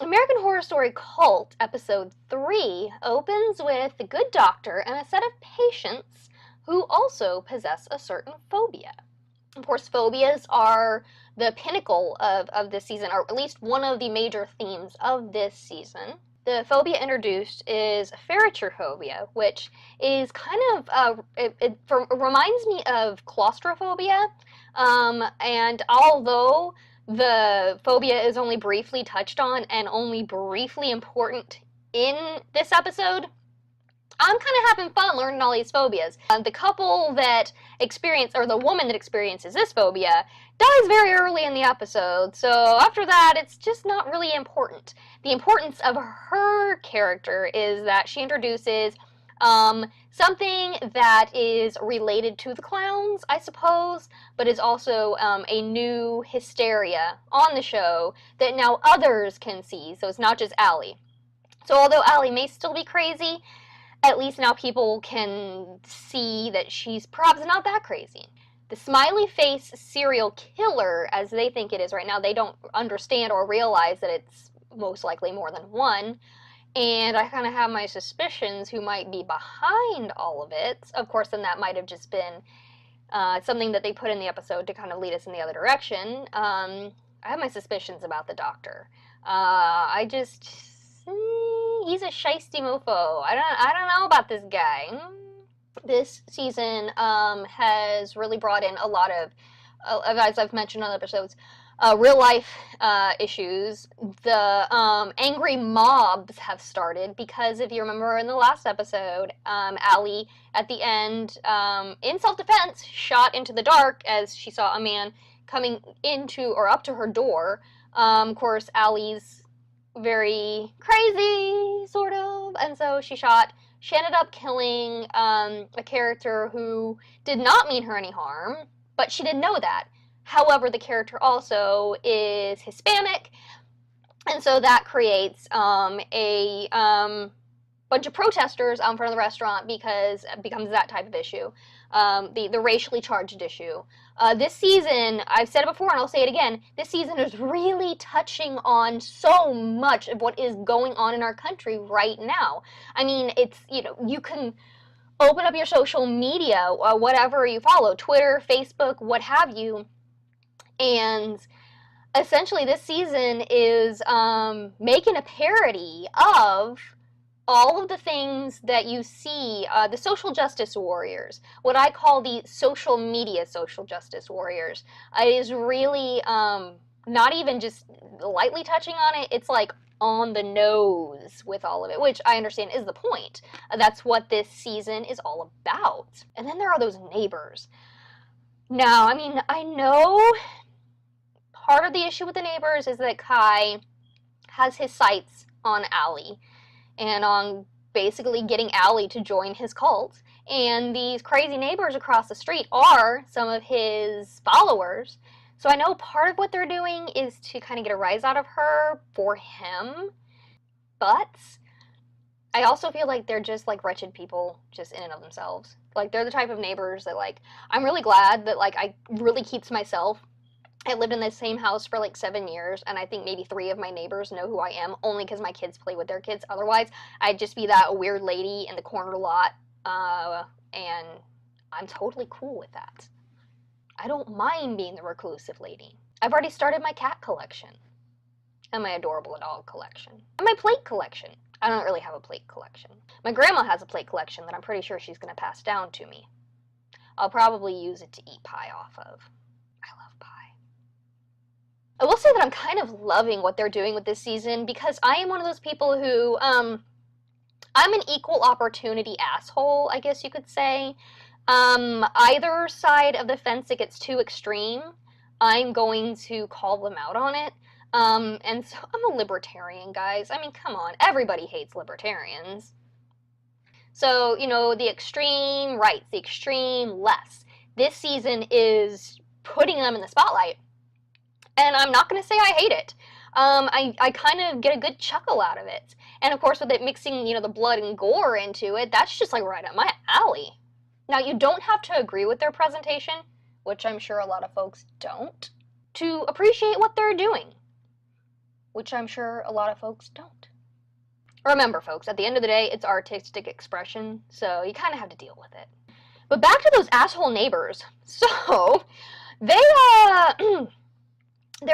American Horror Story Cult, Episode 3, opens with the good doctor and a set of patients who also possess a certain phobia. Of course, phobias are the pinnacle of this season, or at least one of the major themes of this season. The phobia introduced is ferrotrophobia, which is kind of, it reminds me of claustrophobia. And although the phobia is only briefly touched on and only briefly important in this episode, I'm kind of having fun learning all these phobias. The couple that experience, or the woman that experiences this phobia, dies very early in the episode, so after that, it's just not really important. The importance of her character is that she introduces something that is related to the clowns, I suppose, but is also a new hysteria on the show that now others can see, so it's not just Allie. So although Allie may still be crazy, at least now people can see that she's perhaps not that crazy. The smiley face serial killer, as they think it is right now, they don't understand or realize that it's most likely more than one. And I kind of have my suspicions who might be behind all of it. Of course, then that might have just been something that they put in the episode to kind of lead us in the other direction. I have my suspicions about the doctor. He's a shiesty mofo. I don't know about this guy. This season has really brought in a lot of, as I've mentioned on episodes, real life issues. The angry mobs have started because if you remember in the last episode, Allie at the end, in self-defense, shot into the dark as she saw a man coming into or up to her door. Of course, Allie's very crazy, sort of, and so she shot. She ended up killing a character who did not mean her any harm, but she didn't know that. However, the character also is Hispanic, and so that creates a bunch of protesters out in front of the restaurant because it becomes that type of issue, the racially charged issue. This season, I've said it before and I'll say it again, this season is really touching on so much of what is going on in our country right now. I mean, it's, you can open up your social media, whatever you follow, Twitter, Facebook, what have you, and essentially this season is making a parody of all of the things that you see, the social justice warriors, what I call the social media social justice warriors. It is really not even just lightly touching on it, it's like on the nose with all of it, which I understand is the point. That's what this season is all about. And then there are those neighbors. Now, I mean, I know part of the issue with the neighbors is that Kai has his sights on Allie and on basically getting Allie to join his cult. And these crazy neighbors across the street are some of his followers. So I know part of what they're doing is to kind of get a rise out of her for him. But I also feel like they're just like wretched people just in and of themselves. Like they're the type of neighbors that like, I'm really glad that like I really keep to myself. I lived in the same house for like 7 years, and I think maybe 3 of my neighbors know who I am, only because my kids play with their kids. Otherwise, I'd just be that weird lady in the corner lot, and I'm totally cool with that. I don't mind being the reclusive lady. I've already started my cat collection, and my adorable dog collection, and my plate collection. I don't really have a plate collection. My grandma has a plate collection that I'm pretty sure she's going to pass down to me. I'll probably use it to eat pie off of. I love pie. I will say that I'm kind of loving what they're doing with this season because I am one of those people who, I'm an equal opportunity asshole, I guess you could say. Either side of the fence that gets too extreme, I'm going to call them out on it. And so I'm a libertarian, guys. I mean, come on, everybody hates libertarians. So, the extreme rights, the extreme lefts. This season is putting them in the spotlight. And I'm not going to say I hate it. I kind of get a good chuckle out of it. And of course, with it mixing, the blood and gore into it, that's just like right up my alley. Now, you don't have to agree with their presentation, which I'm sure a lot of folks don't, to appreciate what they're doing. which I'm sure a lot of folks don't. Remember, folks, at the end of the day, it's artistic expression, so you kind of have to deal with it. But back to those asshole neighbors. So, they're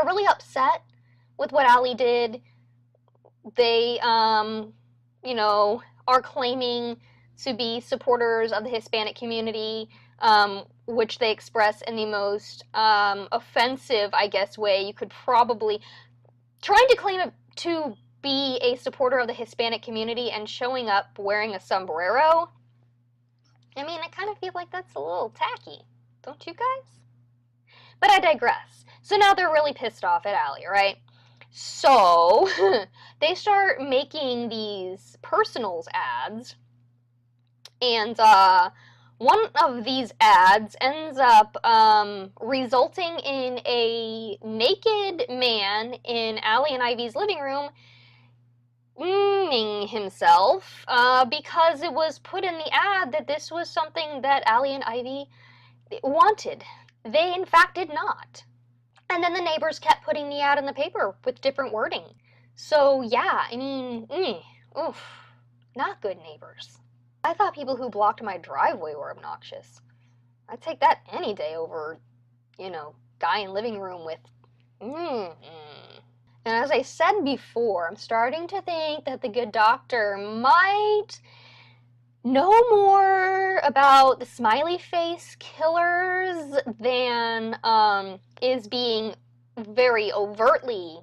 really upset with what Allie did. They, you know, are claiming to be supporters of the Hispanic community, which they express in the most offensive, I guess, way you could probably, trying to claim to be a supporter of the Hispanic community and showing up wearing a sombrero. I mean, I kind of feel like that's a little tacky, don't you guys? But I digress. So now they're really pissed off at Allie, right? So they start making these personals ads, and one of these ads ends up resulting in a naked man in Allie and Ivy's living room himself because it was put in the ad that this was something that Allie and Ivy wanted. They, in fact, did not. And then the neighbors kept putting the ad in the paper with different wording. So, yeah, I mean, oof, not good neighbors. I thought people who blocked my driveway were obnoxious. I'd take that any day over, you know, guy in living room with, And as I said before, I'm starting to think that the good doctor might know more about the smiley face killers than is being very overtly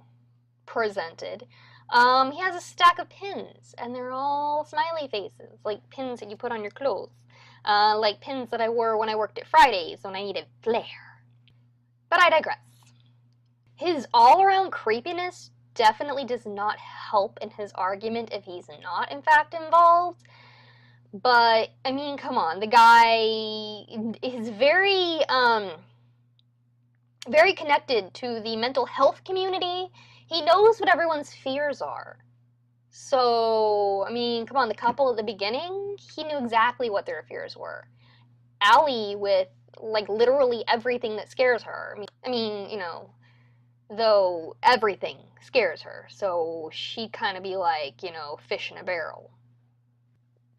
presented. He has a stack of pins, and they're all smiley faces, like pins that you put on your clothes. Like pins that I wore when I worked at Fridays when I needed flair. But I digress. His all-around creepiness definitely does not help in his argument if he's not, in fact, involved. But, I mean, come on. The guy is very, very connected to the mental health community. He knows what everyone's fears are. So, I mean, come on. The couple at the beginning, he knew exactly what their fears were. Allie with, like, literally everything that scares her. I mean, you know, though everything scares her, so she'd kind of be like, you know, fish in a barrel.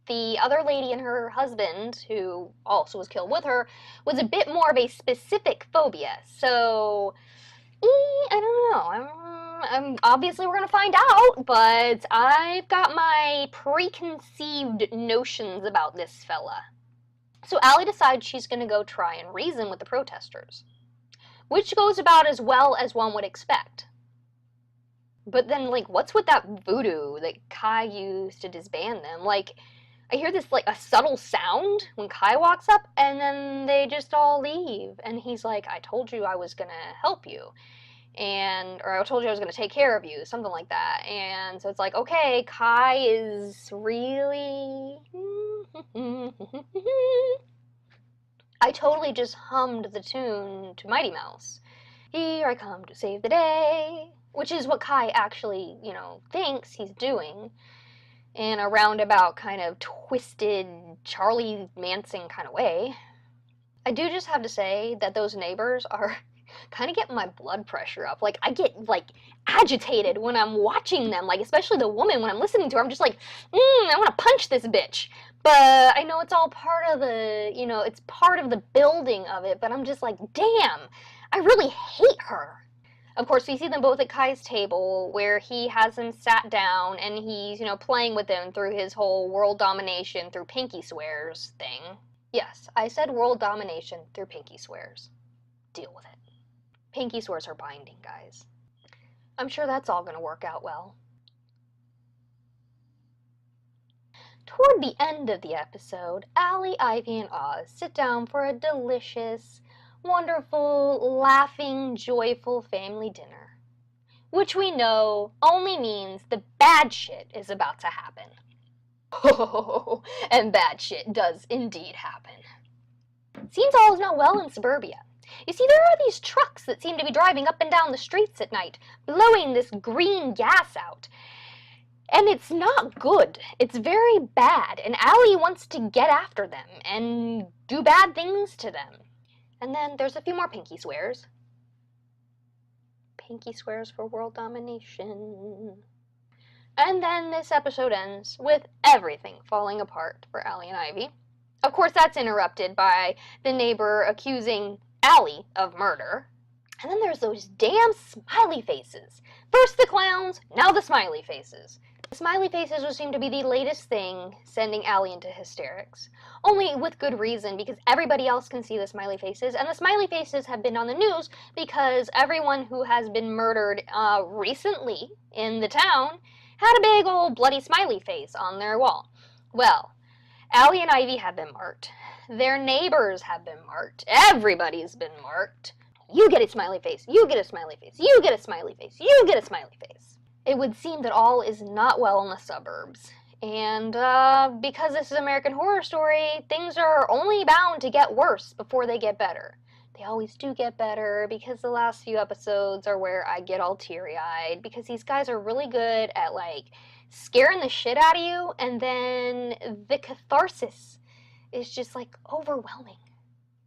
The other lady and her husband, who also was killed with her, was a bit more of a specific phobia, so I don't know. Obviously we're going to find out, but I've got my preconceived notions about this fella. So Allie decides she's going to go try and reason with the protesters, which goes about as well as one would expect. But then, like, what's with that voodoo that Kai used to disband them? Like, I hear this, like, a subtle sound when Kai walks up, and then they just all leave. And he's like, I told you I was gonna help you. Or I told you I was gonna take care of you, something like that. And so it's like, okay, Kai is really... I totally just hummed the tune to Mighty Mouse. Here I come to save the day. Which is what Kai actually, you know, thinks he's doing. In a roundabout kind of twisted Charlie Manson kind of way. I do just have to say that those neighbors are kind of getting my blood pressure up. Like, I get, like, agitated when I'm watching them. Like, especially the woman, when I'm listening to her, I'm just like, I want to punch this bitch. But I know it's all part of the, you know, it's part of the building of it. But I'm just like, damn, I really hate her. Of course, we see them both at Kai's table, where he has them sat down, and he's, you know, playing with them through his whole world domination through pinky swears thing. Yes, I said world domination through pinky swears. Deal with it. Pinky swears are binding, guys. I'm sure that's all going to work out well. Toward the end of the episode, Allie, Ivy, and Oz sit down for a delicious, wonderful, laughing, joyful family dinner, which we know only means the bad shit is about to happen. Oh, and bad shit does indeed happen. Seems all is not well in suburbia. You see, there are these trucks that seem to be driving up and down the streets at night, blowing this green gas out. And it's not good. It's very bad, and Allie wants to get after them and do bad things to them. And then there's a few more pinky swears. pinky swears for world domination. And then this episode ends with everything falling apart for Allie and Ivy. Of course, that's interrupted by the neighbor accusing Allie of murder. And then there's those damn smiley faces. First the clowns, now the smiley faces. The smiley faces would seem to be the latest thing sending Allie into hysterics. Only with good reason, because everybody else can see the smiley faces, and the smiley faces have been on the news because everyone who has been murdered recently in the town had a big old bloody smiley face on their wall. Well, Allie and Ivy have been marked. Their neighbors have been marked. Everybody's been marked. You get a smiley face. You get a smiley face. You get a smiley face. You get a smiley face. It would seem that all is not well in the suburbs. And because this is American Horror Story, things are only bound to get worse before they get better. They always do get better, because the last few episodes are where I get all teary-eyed, because these guys are really good at, like, scaring the shit out of you, and then the catharsis is just, like, overwhelming.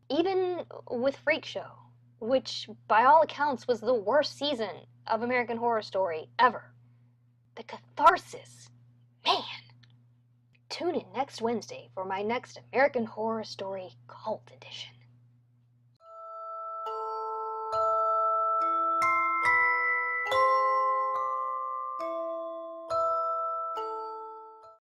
Even with Freak Show, which by all accounts was the worst season of American Horror Story ever. The catharsis, man. Tune in next Wednesday for my next American Horror Story Cult Edition.